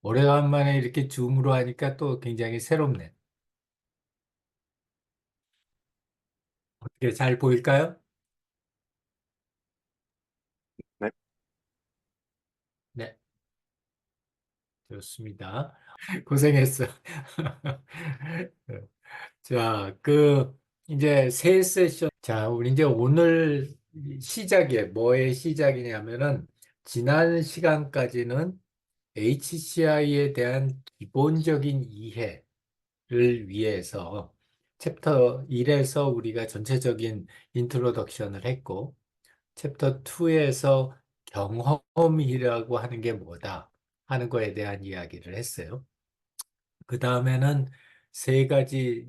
오래간만에 이렇게 줌으로 하니까 또 굉장히 새롭네. 어떻게 잘 보일까요? 네, 네, 좋습니다. 고생했어. 자, 이제 새 세션. 자, 우리 이제 오늘 시작이에요. 뭐의 시작이냐면은, 지난 시간까지는 HCI에 대한 기본적인 이해를 위해서 챕터 1에서 우리가 전체적인 인트로덕션을 했고, 챕터 2에서 경험이라고 하는 게 뭐다 하는 거에 대한 이야기를 했어요. 그 다음에는 세 가지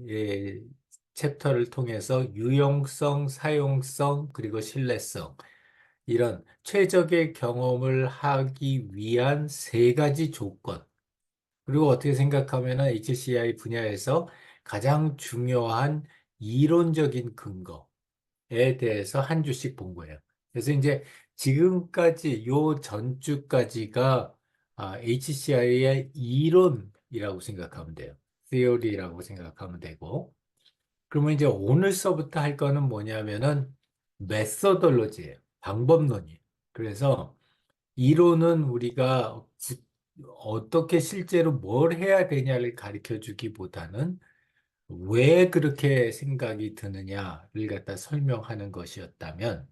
챕터를 통해서 유용성, 사용성, 그리고 신뢰성 이런 최적의 경험을 하기 위한 세 가지 조건 그리고 어떻게 생각하면 HCI 분야에서 가장 중요한 이론적인 근거 에 대해서 한 주씩 본 거예요. 그래서 이제 지금까지 요 전주까지가 HCI의 이론이라고 생각하면 돼요. theory라고 생각하면 되고. 그러면 이제 오늘서부터 할 거는 뭐냐면은 메서돌로지예요. 방법론이에요. 그래서 이론은 우리가 어떻게 실제로 뭘 해야 되냐를 가르쳐 주기보다는 왜 그렇게 생각이 드느냐를 갖다 설명하는 것이었다면,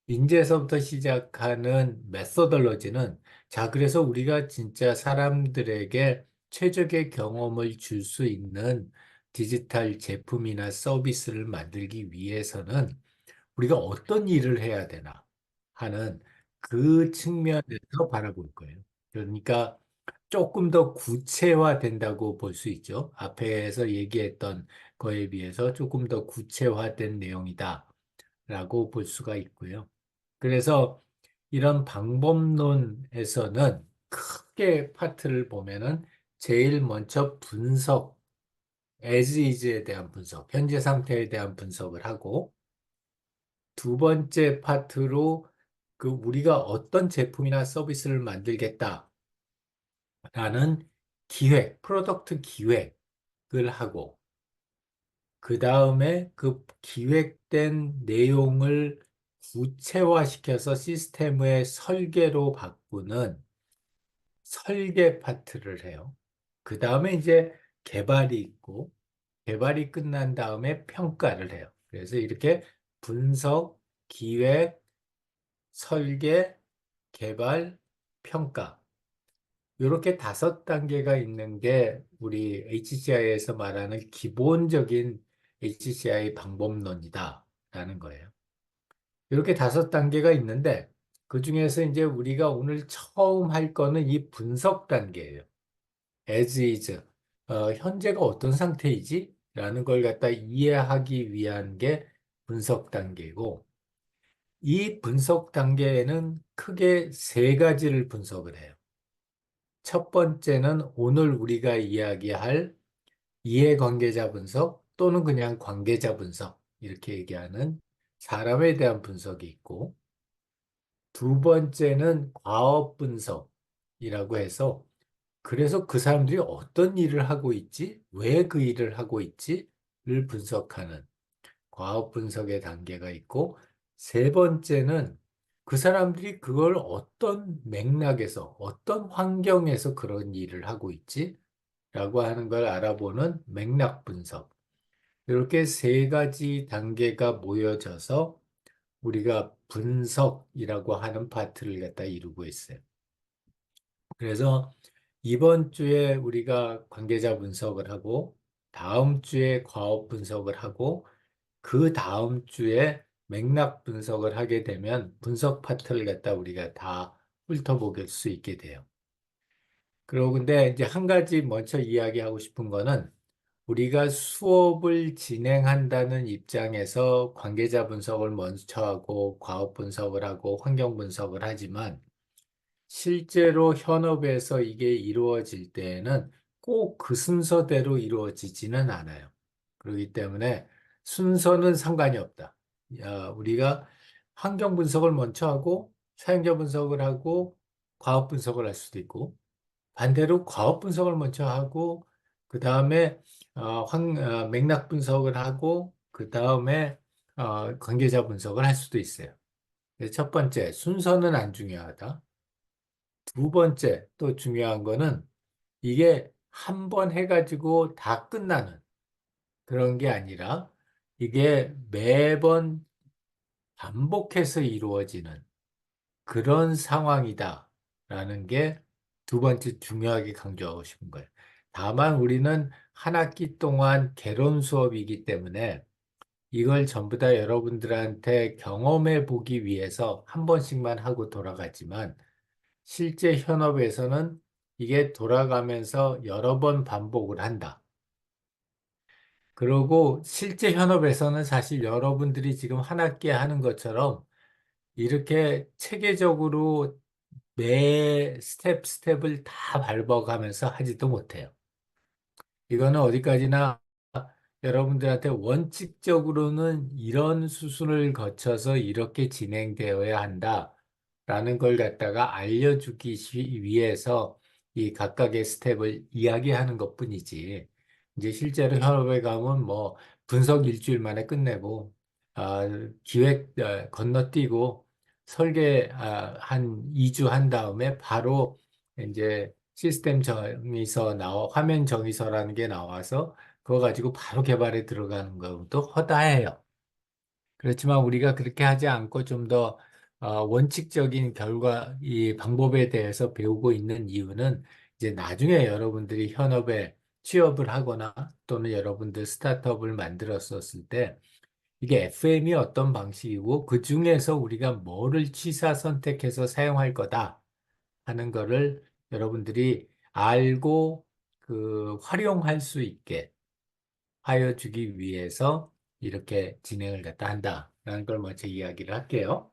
인제서부터 시작하는 메소덜러지는, 자, 그래서 우리가 진짜 사람들에게 최적의 경험을 줄 수 있는 디지털 제품이나 서비스를 만들기 위해서는 우리가 어떤 일을 해야 되나 하는 그 측면에서 바라볼 거예요. 그러니까 조금 더 구체화된다고 볼 수 있죠. 앞에서 얘기했던 거에 비해서 조금 더 구체화된 내용이다라고 볼 수가 있고요. 그래서 이런 방법론에서는 크게 파트를 보면은 제일 먼저 분석, as is에 대한 분석, 현재 상태에 대한 분석을 하고 두 번째 파트로 우리가 어떤 제품이나 서비스를 만들겠다라는 기획, 프로덕트 기획을 하고 그 다음에 그 기획된 내용을 구체화시켜서 시스템의 설계로 바꾸는 설계 파트를 해요. 그 다음에 이제 개발이 있고 개발이 끝난 다음에 평가를 해요. 그래서 이렇게 분석, 기획, 설계, 개발, 평가. 이렇게 다섯 단계가 있는 게 우리 HCI에서 말하는 기본적인 HCI 방법론이다라는 거예요. 이렇게 다섯 단계가 있는데 그중에서 이제 우리가 오늘 처음 할 거는 이 분석 단계예요. as is. 현재가 어떤 상태이지? 라는 걸 갖다 이해하기 위한 게 분석 단계고 이 분석 단계에는 크게 세 가지를 분석을 해요. 첫 번째는 오늘 우리가 이야기할 이해관계자 분석 또는 그냥 관계자 분석 이렇게 얘기하는 사람에 대한 분석이 있고 두 번째는 과업 분석이라고 해서 그래서 그 사람들이 어떤 일을 하고 있지? 왜 그 일을 하고 있지?를 분석하는 과업 분석의 단계가 있고, 세 번째는 그 사람들이 그걸 어떤 맥락에서, 어떤 환경에서 그런 일을 하고 있지? 라고 하는 걸 알아보는 맥락 분석. 이렇게 세 가지 단계가 모여져서 우리가 분석이라고 하는 파트를 갖다 이루고 있어요. 그래서 이번 주에 우리가 관계자 분석을 하고, 다음 주에 과업 분석을 하고, 그 다음 주에 맥락 분석을 하게 되면 분석 파트를 갖다 우리가 다 훑어보길 수 있게 돼요. 그리고 근데 이제 한 가지 먼저 이야기하고 싶은 거는 우리가 수업을 진행한다는 입장에서 관계자 분석을 먼저 하고 과업 분석을 하고 환경 분석을 하지만 실제로 현업에서 이게 이루어질 때에는 꼭 그 순서대로 이루어지지는 않아요. 그렇기 때문에 순서는 상관이 없다. 우리가 환경 분석을 먼저 하고 사용자 분석을 하고 과업 분석을 할 수도 있고 반대로 과업 분석을 먼저 하고, 그 다음에 맥락 분석을 하고, 그 다음에 관계자 분석을 할 수도 있어요. 그래서 첫 번째, 순서는 안 중요하다. 두 번째, 또 중요한 거는 이게 한 번 해가지고 다 끝나는 그런 게 아니라 이게 매번 반복해서 이루어지는 그런 상황이다라는 게 두 번째 중요하게 강조하고 싶은 거예요. 다만 우리는 한 학기 동안 개론 수업이기 때문에 이걸 전부 다 여러분들한테 경험해 보기 위해서 한 번씩만 하고 돌아가지만 실제 현업에서는 이게 돌아가면서 여러 번 반복을 한다. 그리고 실제 현업에서는 사실 여러분들이 지금 한 학기에 하는 것처럼 이렇게 체계적으로 매 스텝을 다 밟아가면서 하지도 못해요. 이거는 어디까지나 여러분들한테 원칙적으로는 이런 수순을 거쳐서 이렇게 진행되어야 한다라는 걸 갖다가 알려주기 위해서 이 각각의 스텝을 이야기하는 것뿐이지. 이제 실제로 현업에 가면 뭐 분석 일주일 만에 끝내고 기획 건너뛰고 설계 한 2주 한 다음에 바로 이제 시스템 정의서 화면 정의서라는 게 나와서 그거 가지고 바로 개발에 들어가는 것도 허다해요. 그렇지만 우리가 그렇게 하지 않고 좀 더 원칙적인 이 방법에 대해서 배우고 있는 이유는 이제 나중에 여러분들이 현업에 취업을 하거나 또는 여러분들 스타트업을 만들었었을 때 이게 FM이 어떤 방식이고 그 중에서 우리가 뭐를 취사 선택해서 사용할 거다 하는 거를 여러분들이 알고 활용할 수 있게 하여 주기 위해서 이렇게 진행을 갖다 한다라는 걸 먼저 이야기를 할게요.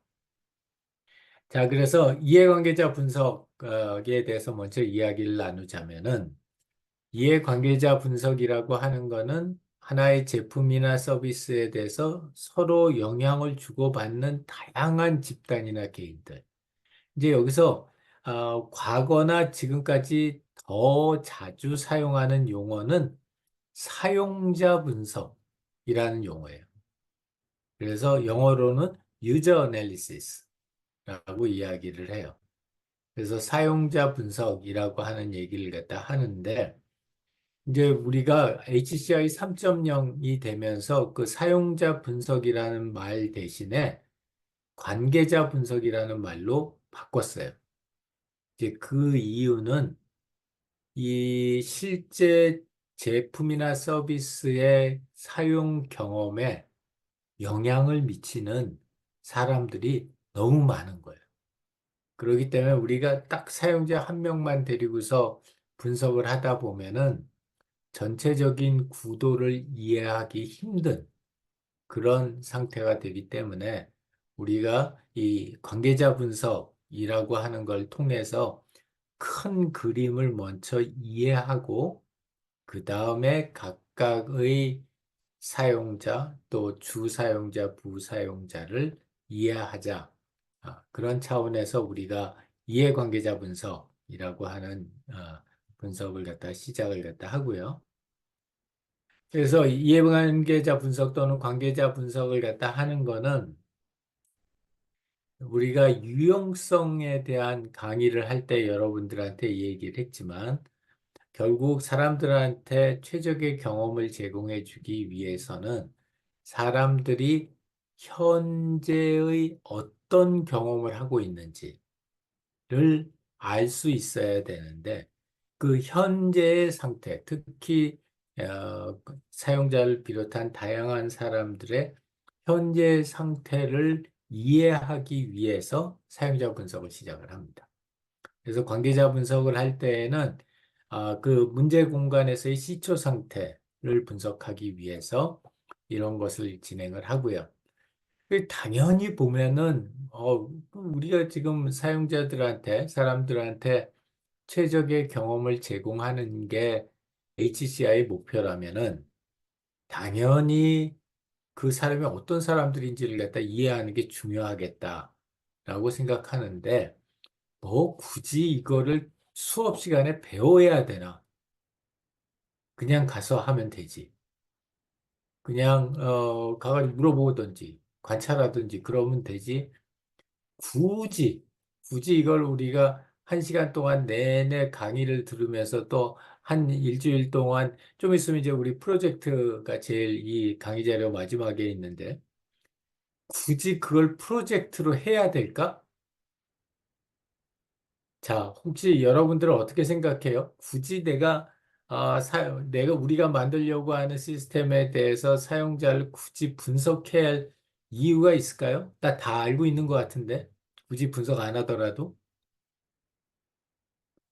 자, 그래서 이해관계자 분석에 대해서 먼저 이야기를 나누자면은 이해관계자 분석이라고 하는 거는 하나의 제품이나 서비스에 대해서 서로 영향을 주고받는 다양한 집단이나 개인들. 이제 여기서 과거나 지금까지 더 자주 사용하는 용어는 사용자 분석이라는 용어예요. 그래서 영어로는 user analysis라고 이야기를 해요. 그래서 사용자 분석이라고 하는 얘기를 갖다 하는데 이제 우리가 HCI 3.0이 되면서 그 사용자 분석이라는 말 대신에 관계자 분석이라는 말로 바꿨어요. 이제 그 이유는 이 실제 제품이나 서비스의 사용 경험에 영향을 미치는 사람들이 너무 많은 거예요. 그렇기 때문에 우리가 딱 사용자 한 명만 데리고서 분석을 하다 보면은 전체적인 구도를 이해하기 힘든 그런 상태가 되기 때문에 우리가 이 관계자 분석이라고 하는 걸 통해서 큰 그림을 먼저 이해하고 그 다음에 각각의 사용자 또 주사용자, 부사용자를 이해하자. 그런 차원에서 우리가 이해관계자 분석이라고 하는 분석을 갖다 시작을 갖다 하고요. 그래서 이해관계자 분석 또는 관계자 분석을 갖다 하는 거는 우리가 유용성에 대한 강의를 할 때 여러분들한테 얘기를 했지만 결국 사람들한테 최적의 경험을 제공해 주기 위해서는 사람들이 현재의 어떤 경험을 하고 있는지를 알 수 있어야 되는데 그 현재의 상태, 특히 사용자를 비롯한 다양한 사람들의 현재 상태를 이해하기 위해서 사용자 분석을 시작을 합니다. 그래서 관계자 분석을 할 때에는 그 문제 공간에서의 시초 상태를 분석하기 위해서 이런 것을 진행을 하고요. 당연히 보면은 우리가 지금 사람들한테 최적의 경험을 제공하는 게 HCI 목표라면은 당연히 그 사람이 어떤 사람들인지를 갖다 이해하는 게 중요하겠다라고 생각하는데 뭐 굳이 이거를 수업 시간에 배워야 되나? 그냥 가서 하면 되지. 그냥 가가지고 물어보든지 관찰하든지 그러면 되지. 굳이 굳이 이걸 우리가 한 시간 동안 내내 강의를 들으면서 또 한 일주일 동안 좀 있으면 이제 우리 프로젝트가 제일 이 강의 자료 마지막에 있는데 굳이 그걸 프로젝트로 해야 될까? 자, 혹시 여러분들은 어떻게 생각해요? 굳이 내가 우리가 만들려고 하는 시스템에 대해서 사용자를 굳이 분석해야 할 이유가 있을까요? 나 다 알고 있는 것 같은데 굳이 분석 안 하더라도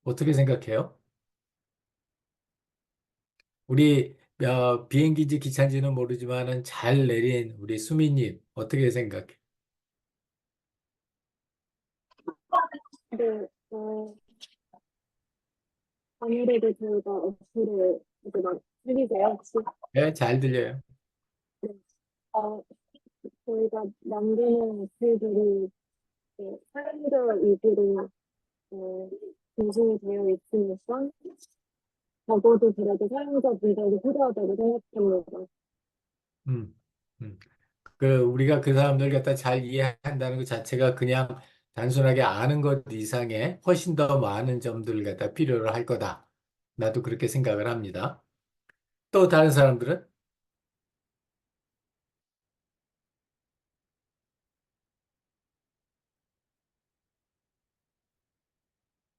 어떻게 생각해요? 우리 비행기인지 기차인지는 모르지만은 잘 내린 우리 수미님 어떻게 생각해? 네, 아무래도 저희가 어플을 이제 막 들리세요, 혹시? 네, 잘 들려요. 네. 어, 저희가 만드는 어플들이 사용자 위주로 구성이 되어 있으니까 적어도 그래도 사용자 분석이 필요하다고 생각합니다. 음, 음. 우리가 그 사람들 갖다 잘 이해한다는 것 자체가 그냥 단순하게 아는 것 이상의 훨씬 더 많은 점들을 갖다 필요로 할 거다. 나도 그렇게 생각을 합니다. 또 다른 사람들은?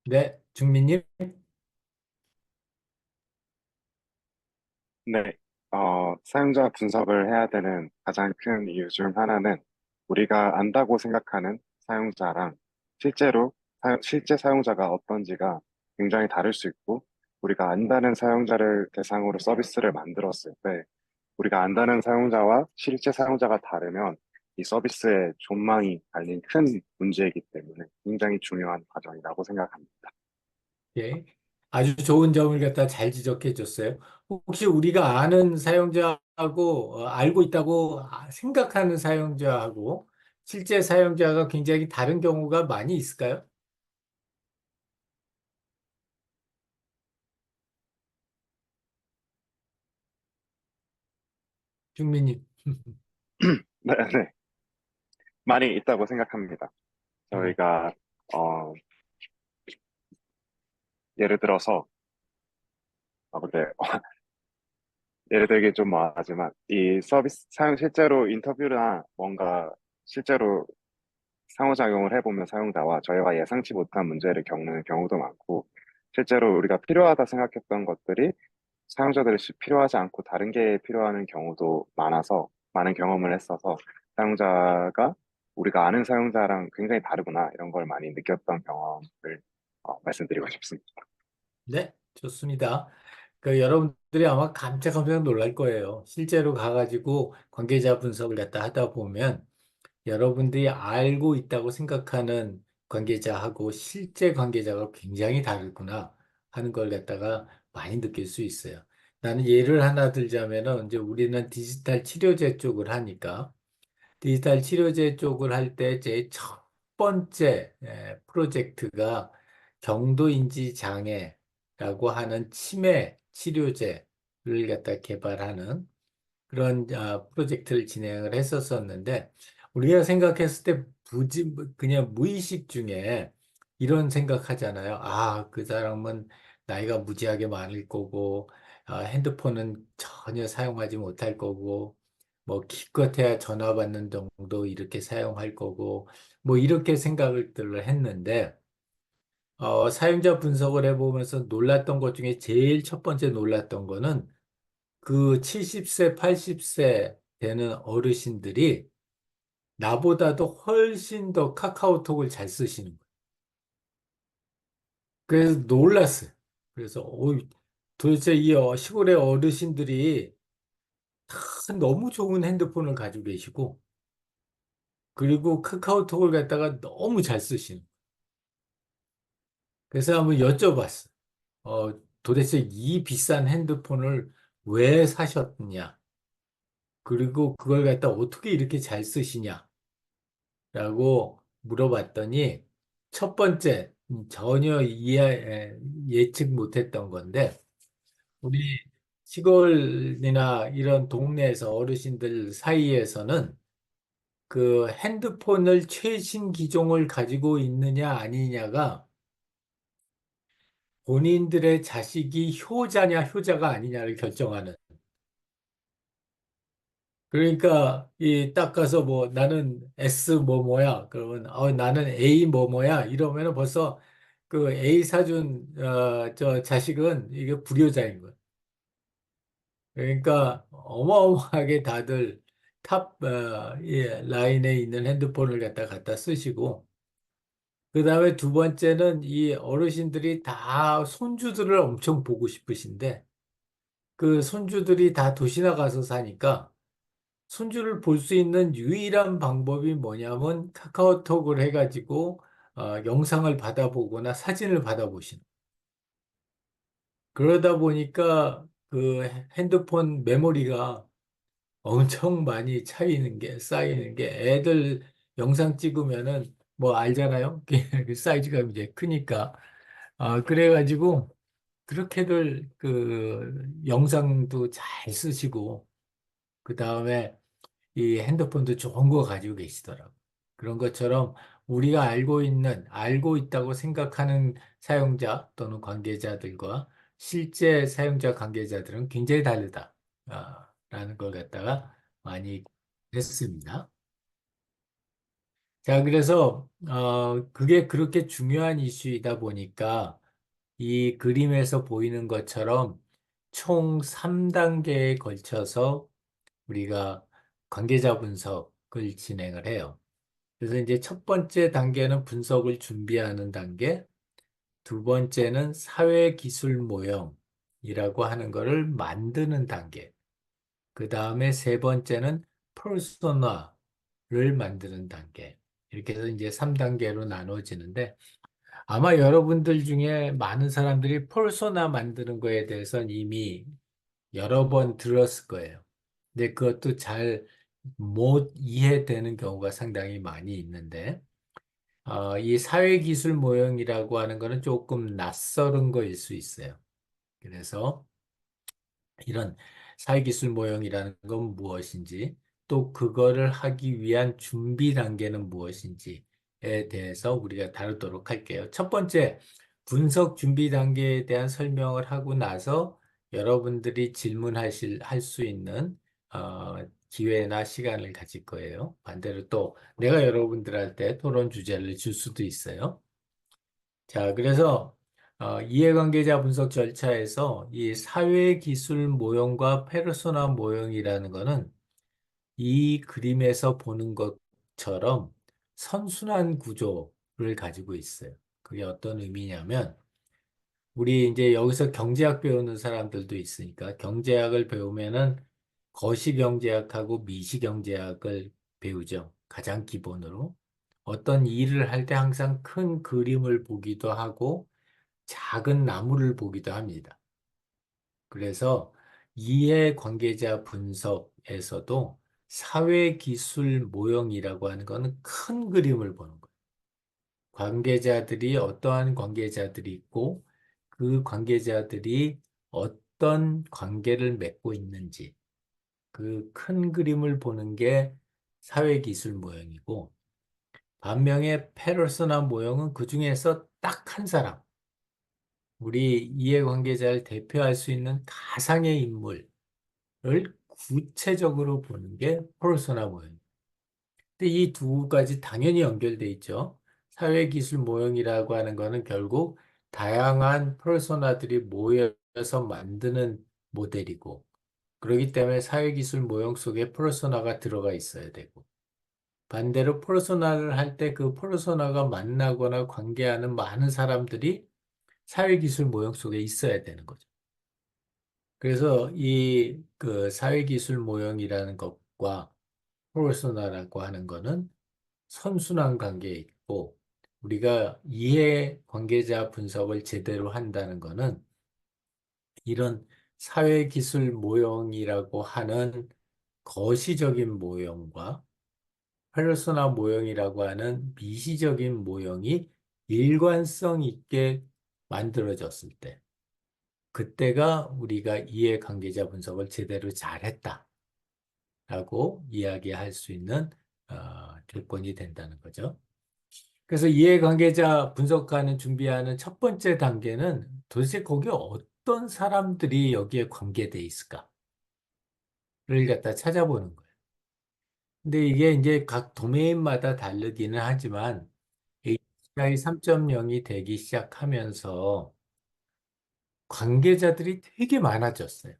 네, 중민님? 네, 사용자 분석을 해야 되는 가장 큰 이유 중 하나는 우리가 안다고 생각하는 사용자랑 실제 사용자가 어떤지가 굉장히 다를 수 있고, 우리가 안다는 사용자를 대상으로 서비스를 만들었을 때, 우리가 안다는 사용자와 실제 사용자가 다르면 이 서비스에 존망이 달린 큰 문제이기 때문에 굉장히 중요한 과정이라고 생각합니다. 예. 아주 좋은 점을 갖다 잘 지적해 줬어요. 혹시 우리가 아는 사용자하고, 알고 있다고 생각하는 사용자하고, 실제 사용자가 굉장히 다른 경우가 많이 있을까요? 중민님. 네, 네. 많이 있다고 생각합니다. 음, 저희가 어, 예를 들어서 근데 예를 들기 좀 뭐하지만 이 서비스 사용 실제로 인터뷰나 뭔가 실제로 상호작용을 해보면 사용자와 저희가 예상치 못한 문제를 겪는 경우도 많고, 실제로 우리가 필요하다 생각했던 것들이 사용자들이 필요하지 않고 다른 게 필요한 경우도 많아서 많은 경험을 했어서 사용자가 우리가 아는 사용자랑 굉장히 다르구나 이런 걸 많이 느꼈던 경험을 말씀드리고 싶습니다. 네, 좋습니다. 여러분들이 아마 깜짝깜짝 놀랄 거예요. 실제로 가가지고 관계자 분석을 갖다 하다 보면 여러분들이 알고 있다고 생각하는 관계자하고 실제 관계자가 굉장히 다르구나 하는 걸 갖다가 많이 느낄 수 있어요. 나는 예를 하나 들자면은 이제 우리는 디지털 치료제 쪽을 하니까 디지털 치료제 쪽을 할 때 제 첫 번째 프로젝트가 경도인지 장애라고 하는 치매 치료제를 갖다 개발하는 그런 프로젝트를 진행을 했었었는데 우리가 생각했을 때 그냥 무의식 중에 이런 생각하잖아요. 아, 그 사람은 나이가 무지하게 많을 거고 핸드폰은 전혀 사용하지 못할 거고 뭐 기껏해야 전화 받는 정도 이렇게 사용할 거고 뭐 이렇게 생각을 했는데 사용자 분석을 해보면서 놀랐던 것 중에 제일 첫 번째 놀랐던 거는 그 70세, 80세 되는 어르신들이 나보다도 훨씬 더 카카오톡을 잘 쓰시는 거예요. 그래서 놀랐어요. 그래서 도대체 이 시골의 어르신들이 다 너무 좋은 핸드폰을 가지고 계시고 그리고 카카오톡을 갖다가 너무 잘 쓰시는 거예요. 그래서 한번 여쭤봤어요. 도대체 이 비싼 핸드폰을 왜 사셨냐? 그리고 그걸 갖다 어떻게 이렇게 잘 쓰시냐? 라고 물어봤더니 첫 번째, 전혀 예측 못했던 건데, 우리 시골이나 이런 동네에서 어르신들 사이에서는 그 핸드폰을 최신 기종을 가지고 있느냐 아니냐가 본인들의 자식이 효자냐 효자가 아니냐를 결정하는. 그러니까 이 딱 가서 뭐 나는 S 뭐뭐야 그러면 나는 A 뭐뭐야 이러면은 벌써 그 A 사준 저 자식은 이게 불효자인 거야. 그러니까 어마어마하게 다들 탑 라인에 있는 핸드폰을 갖다 쓰시고, 그 다음에 두 번째는 이 어르신들이 다 손주들을 엄청 보고 싶으신데 그 손주들이 다 도시 나가서 사니까 손주를 볼 수 있는 유일한 방법이 뭐냐면 카카오톡을 해가지고 영상을 받아보거나 사진을 받아보시는. 그러다 보니까 그 핸드폰 메모리가 엄청 많이 쌓이는 게 애들 영상 찍으면은 뭐 알잖아요. 그 사이즈가 이제 크니까. 그래가지고 그렇게들 그 영상도 잘 쓰시고 그 다음에 이 핸드폰도 좋은 거 가지고 계시더라고. 그런 것처럼 우리가 알고 있다고 생각하는 사용자 또는 관계자들과 실제 사용자 관계자들은 굉장히 다르다. 라는 걸 갖다가 많이 했습니다. 자, 그래서, 그게 그렇게 중요한 이슈이다 보니까 이 그림에서 보이는 것처럼 총 3단계에 걸쳐서 우리가 관계자 분석을 진행을 해요. 그래서 이제 첫 번째 단계는 분석을 준비하는 단계, 두 번째는 사회 기술 모형이라고 하는 것을 만드는 단계, 그 다음에 세 번째는 퍼소나를 만드는 단계. 이렇게 해서 이제 3단계로 나눠지는데 아마 여러분들 중에 많은 사람들이 퍼소나 만드는 거에 대해서는 이미 여러 번 들었을 거예요. 근데 그것도 잘 못 이해되는 경우가 상당히 많이 있는데, 이 사회기술 모형이라고 하는 거는 조금 낯설은 거일 수 있어요. 그래서 이런 사회기술 모형이라는 건 무엇인지, 또 그거를 하기 위한 준비 단계는 무엇인지에 대해서 우리가 다루도록 할게요. 첫 번째, 분석 준비 단계에 대한 설명을 하고 나서 여러분들이 할 수 있는 기회나 시간을 가질 거예요. 반대로 또 내가 여러분들한테 토론 주제를 줄 수도 있어요. 자, 그래서 이해관계자 분석 절차에서 이 사회기술 모형과 페르소나 모형이라는 거는 이 그림에서 보는 것처럼 선순환 구조를 가지고 있어요. 그게 어떤 의미냐면 우리 이제 여기서 경제학 배우는 사람들도 있으니까 경제학을 배우면은 거시경제학하고 미시경제학을 배우죠. 가장 기본으로. 어떤 일을 할 때 항상 큰 그림을 보기도 하고 작은 나무를 보기도 합니다. 그래서 이해관계자 분석에서도 사회기술 모형이라고 하는 것은 큰 그림을 보는 거예요. 관계자들이 어떠한 관계자들이 있고 그 관계자들이 어떤 관계를 맺고 있는지 그 큰 그림을 보는 게 사회기술 모형이고 반면에 페르소나 모형은 그 중에서 딱 한 사람 우리 이해관계자를 대표할 수 있는 가상의 인물을 구체적으로 보는 게 퍼소나 모형. 근데 이 두 가지 당연히 연결돼 있죠. 사회기술 모형이라고 하는 거는 결국 다양한 퍼소나들이 모여서 만드는 모델이고, 그렇기 때문에 사회기술 모형 속에 퍼소나가 들어가 있어야 되고, 반대로 퍼소나를 할 때 그 퍼소나가 만나거나 관계하는 많은 사람들이 사회기술 모형 속에 있어야 되는 거죠. 그래서 이 그 사회기술 모형이라는 것과 퍼소나라고 하는 거는 선순환 관계에 있고 우리가 이해 관계자 분석을 제대로 한다는 거는 이런 사회기술 모형이라고 하는 거시적인 모형과 페르소나 모형이라고 하는 미시적인 모형이 일관성 있게 만들어졌을 때, 그때가 우리가 이해관계자 분석을 제대로 잘했다라고 이야기할 수 있는 조건이 된다는 거죠. 그래서 이해관계자 분석하는 준비하는 첫 번째 단계는 도대체 거기에 어떤 사람들이 여기에 관계돼 있을까를 갖다 찾아보는 거예요. 근데 이게 이제 각 도메인마다 다르기는 하지만 HCI 3.0이 되기 시작하면서 관계자들이 되게 많아졌어요.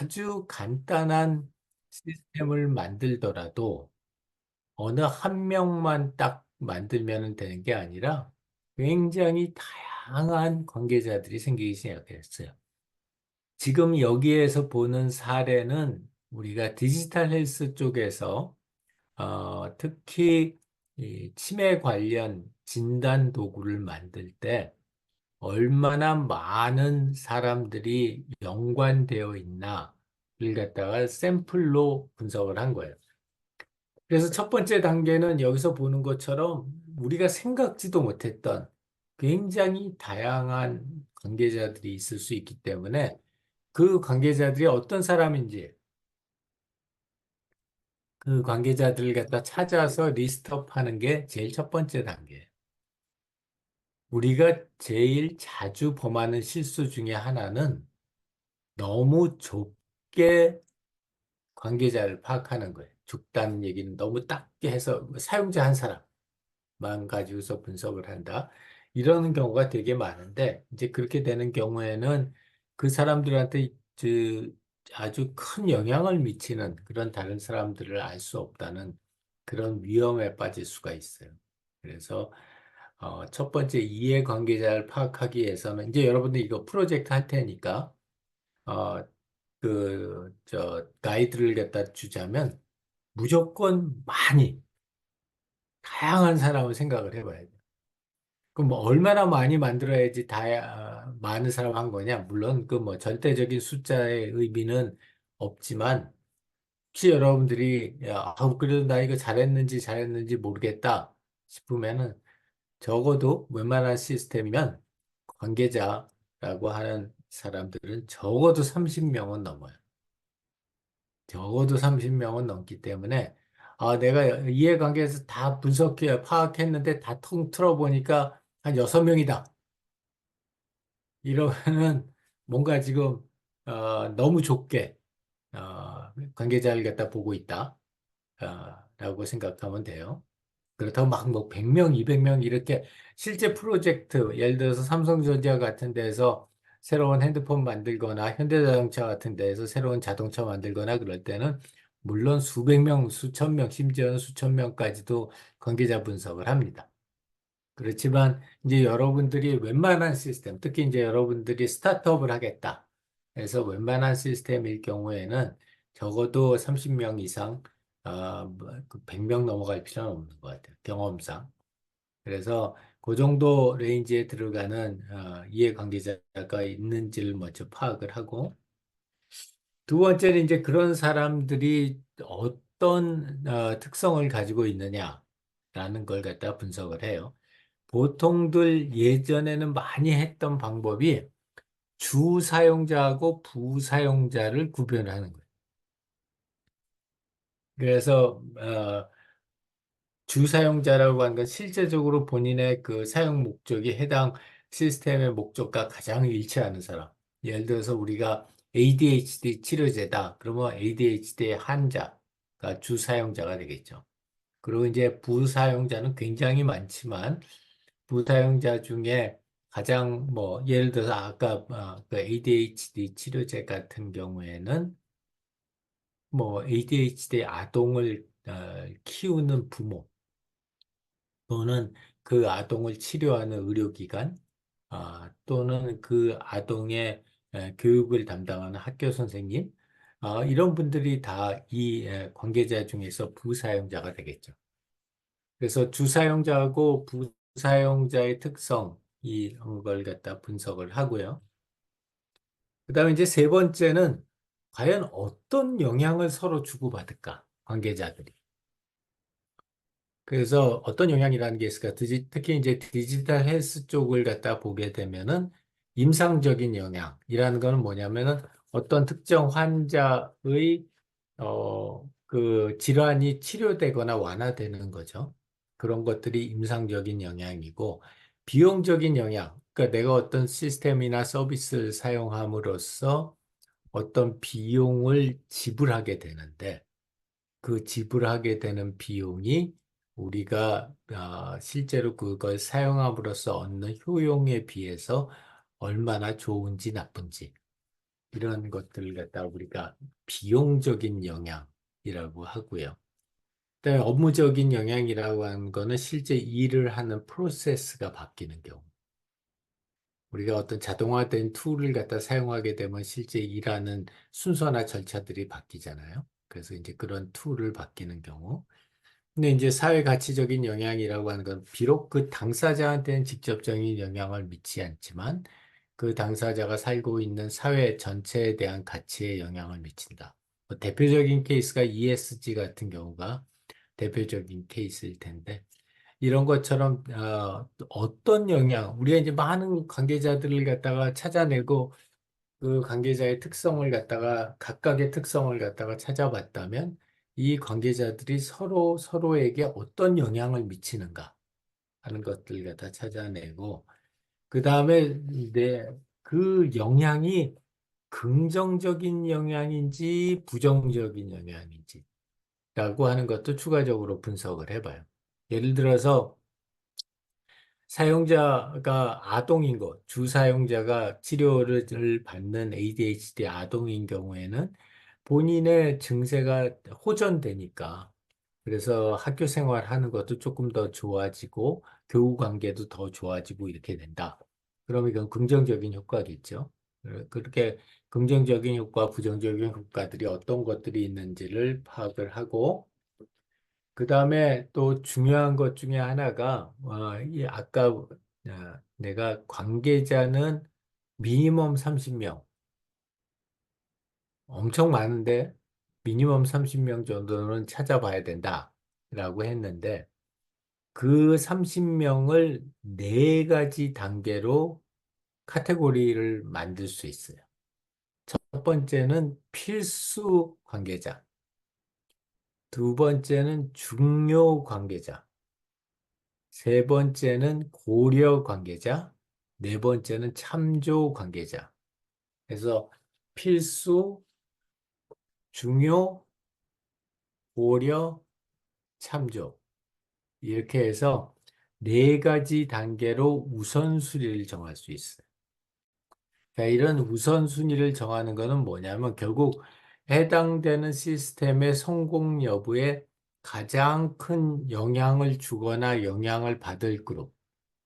아주 간단한 시스템을 만들더라도 어느 한 명만 딱 만들면 되는 게 아니라 굉장히 다양한 관계자들이 생기기 시작했어요. 지금 여기에서 보는 사례는 우리가 디지털 헬스 쪽에서 특히 이 치매 관련 진단 도구를 만들 때 얼마나 많은 사람들이 연관되어 있나를 갖다가 샘플로 분석을 한 거예요. 그래서 첫 번째 단계는 여기서 보는 것처럼 우리가 생각지도 못했던 굉장히 다양한 관계자들이 있을 수 있기 때문에 그 관계자들이 어떤 사람인지 그 관계자들을 갖다 찾아서 리스트업 하는 게 제일 첫 번째 단계예요. 우리가 제일 자주 범하는 실수 중에 하나는 너무 좁게 관계자를 파악하는 거예요. 좁다는 얘기는 너무 작게 해서 사용자 한 사람만 가지고서 분석을 한다. 이러는 경우가 되게 많은데 이제 그렇게 되는 경우에는 그 사람들한테 아주 큰 영향을 미치는 그런 다른 사람들을 알 수 없다는 그런 위험에 빠질 수가 있어요. 그래서 첫 번째 이해관계자를 파악하기 위해서는 이제 여러분들 이거 프로젝트 할 테니까 어, 가이드를 갖다 주자면 무조건 많이, 다양한 사람을 생각을 해봐야 돼. 그럼 뭐 얼마나 많이 만들어야지 많은 사람 한 거냐? 물론 그 뭐 절대적인 숫자의 의미는 없지만 혹시 여러분들이 그래도 나 이거 잘했는지 모르겠다 싶으면은 적어도 웬만한 시스템이면 관계자라고 하는 사람들은 적어도 30명은 넘어요. 적어도 30명은 넘기 때문에 내가 이해관계에서 다 분석해 파악했는데 다 통틀어 보니까 한 6명이다. 이러면은 뭔가 지금 너무 좁게 관계자를 갖다 보고 있다. 라고 생각하면 돼요. 그렇다고 막 뭐 100명, 200명 이렇게 실제 프로젝트, 예를 들어서 삼성전자 같은 데서 새로운 핸드폰 만들거나 현대자동차 같은 데에서 새로운 자동차 만들거나 그럴 때는 물론 수백 명, 수천 명, 심지어는 수천 명까지도 관계자 분석을 합니다. 그렇지만 이제 여러분들이 웬만한 시스템, 특히 이제 여러분들이 스타트업을 하겠다. 그래서 웬만한 시스템일 경우에는 적어도 30명 이상, 100명 넘어갈 필요는 없는 것 같아요. 경험상. 그래서 그 정도 레인지에 들어가는 이해관계자가 있는지를 먼저 파악을 하고, 두 번째는 이제 그런 사람들이 어떤 특성을 가지고 있느냐라는 걸 갖다 분석을 해요. 보통들 예전에는 많이 했던 방법이 주 사용자하고 부사용자를 구별하는 거예요. 그래서 주 사용자라고 하는 건 실제적으로 본인의 그 사용 목적이 해당 시스템의 목적과 가장 일치하는 사람. 예를 들어서 우리가 ADHD 치료제다. 그러면 ADHD의 환자가 주 사용자가 되겠죠. 그리고 이제 부사용자는 굉장히 많지만 부사용자 중에 가장 뭐 예를 들어서 아까 그 ADHD 치료제 같은 경우에는 뭐 ADHD 아동을 키우는 부모 또는 그 아동을 치료하는 의료기관 또는 그 아동의 교육을 담당하는 학교 선생님 이런 분들이 다 이 관계자 중에서 부사용자가 되겠죠. 그래서 주사용자하고 부사용자의 특성 이런 걸 갖다 분석을 하고요. 그다음에 이제 세 번째는 과연 어떤 영향을 서로 주고받을까? 관계자들이. 그래서 어떤 영향이라는 게 있을까? 특히 이제 디지털 헬스 쪽을 갖다 보게 되면은 임상적인 영향이라는 거는 뭐냐면은 어떤 특정 환자의 그 질환이 치료되거나 완화되는 거죠. 그런 것들이 임상적인 영향이고 비용적인 영향, 그러니까 내가 어떤 시스템이나 서비스를 사용함으로써 어떤 비용을 지불하게 되는데 그 지불하게 되는 비용이 우리가 실제로 그걸 사용함으로써 얻는 효용에 비해서 얼마나 좋은지 나쁜지 이런 것들을 갖다 우리가 비용적인 영향이라고 하고요. 그다음에 업무적인 영향이라고 하는 거는 실제 일을 하는 프로세스가 바뀌는 경우. 우리가 어떤 자동화된 툴을 갖다 사용하게 되면 실제 일하는 순서나 절차들이 바뀌잖아요. 그래서 이제 그런 툴을 바뀌는 경우. 근데 이제 사회 가치적인 영향이라고 하는 건 비록 그 당사자한테는 직접적인 영향을 미치지 않지만 그 당사자가 살고 있는 사회 전체에 대한 가치에 영향을 미친다. 뭐 대표적인 케이스가 ESG 같은 경우가 대표적인 케이스일 텐데 이런 것처럼 어떤 영향, 우리가 이제 많은 관계자들을 갖다가 찾아내고 그 관계자의 특성을 갖다가 각각의 특성을 갖다가 찾아봤다면 이 관계자들이 서로에게 어떤 영향을 미치는가 하는 것들 갖다 찾아내고 그 다음에 그 영향이 긍정적인 영향인지 부정적인 영향인지 라고 하는 것도 추가적으로 분석을 해봐요. 예를 들어서 사용자가 아동인 것, 주 사용자가 치료를 받는 ADHD 아동인 경우에는 본인의 증세가 호전되니까 그래서 학교 생활하는 것도 조금 더 좋아지고 교우 관계도 더 좋아지고 이렇게 된다. 그럼 이건 긍정적인 효과겠죠. 그렇게 긍정적인 효과, 부정적인 효과들이 어떤 것들이 있는지를 파악을 하고 그 다음에 또 중요한 것 중에 하나가, 이 아까 내가 관계자는 미니멈 30명, 엄청 많은데 미니멈 30명 정도는 찾아봐야 된다라고 했는데 그 30명을 네 가지 단계로 카테고리를 만들 수 있어요. 첫 번째는 필수 관계자, 두 번째는 중요 관계자, 세 번째는 고려 관계자, 네 번째는 참조 관계자. 그래서 필수, 중요, 고려, 참조. 이렇게 해서 네 가지 단계로 우선순위를 정할 수 있어요. 그러니까 이런 우선순위를 정하는 것은 뭐냐면 결국 해당되는 시스템의 성공 여부에 가장 큰 영향을 주거나 영향을 받을 그룹,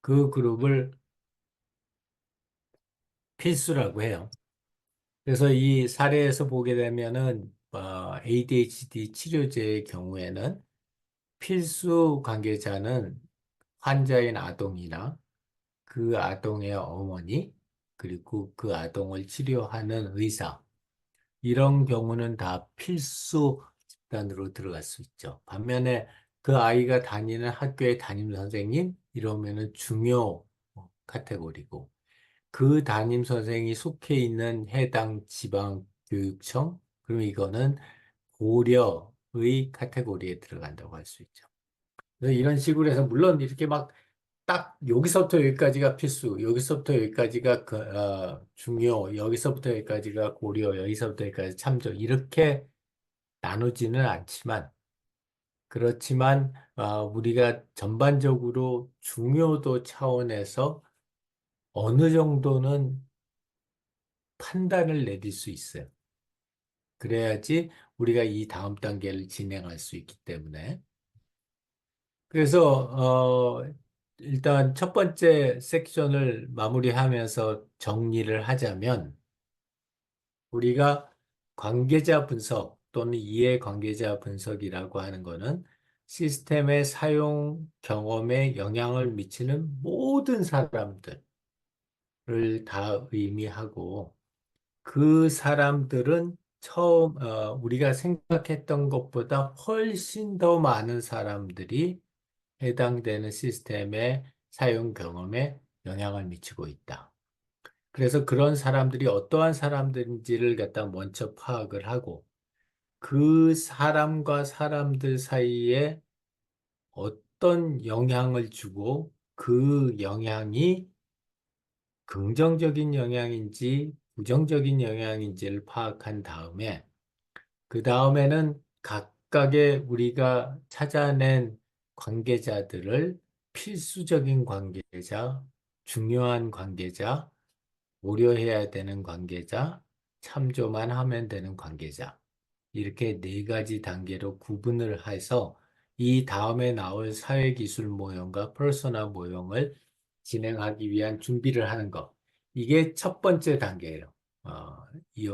그 그룹을 필수라고 해요. 그래서 이 사례에서 보게 되면은 ADHD 치료제의 경우에는 필수 관계자는 환자인 아동이나 그 아동의 어머니 그리고 그 아동을 치료하는 의사 이런 경우는 다 필수 집단으로 들어갈 수 있죠. 반면에 그 아이가 다니는 학교의 담임 선생님 이러면은 중요 카테고리고 그 담임 선생이 속해 있는 해당 지방교육청, 그럼 이거는 고려의 카테고리에 들어간다고 할 수 있죠. 그래서 이런 식으로 해서 물론 이렇게 막 딱 여기서부터 여기까지가 필수, 여기서부터 여기까지가 중요, 여기서부터 여기까지가 고려, 여기서부터 여기까지 참조 이렇게 나누지는 않지만 그렇지만 우리가 전반적으로 중요도 차원에서 어느 정도는 판단을 내릴 수 있어요. 그래야지 우리가 이 다음 단계를 진행할 수 있기 때문에. 그래서 일단 첫 번째 섹션을 마무리하면서 정리를 하자면 우리가 관계자 분석 또는 이해 관계자 분석이라고 하는 거는 시스템의 사용 경험에 영향을 미치는 모든 사람들을 다 의미하고 그 사람들은 우리가 생각했던 것보다 훨씬 더 많은 사람들이 해당되는 시스템의 사용 경험에 영향을 미치고 있다. 그래서 그런 사람들이 어떠한 사람들인지를 갖다 먼저 파악을 하고 그 사람과 사람들 사이에 어떤 영향을 주고 그 영향이 긍정적인 영향인지 부정적인 영향인지를 파악한 다음에 그 다음에는 각각의 우리가 찾아낸 관계자들을 필수적인 관계자, 중요한 관계자, 고려해야 되는 관계자, 참조만 하면 되는 관계자. 이렇게 네 가지 단계로 구분을 해서 이 다음에 나올 사회기술 모형과 퍼소나 모형을 진행하기 위한 준비를 하는 것. 이게 첫 번째 단계예요. 이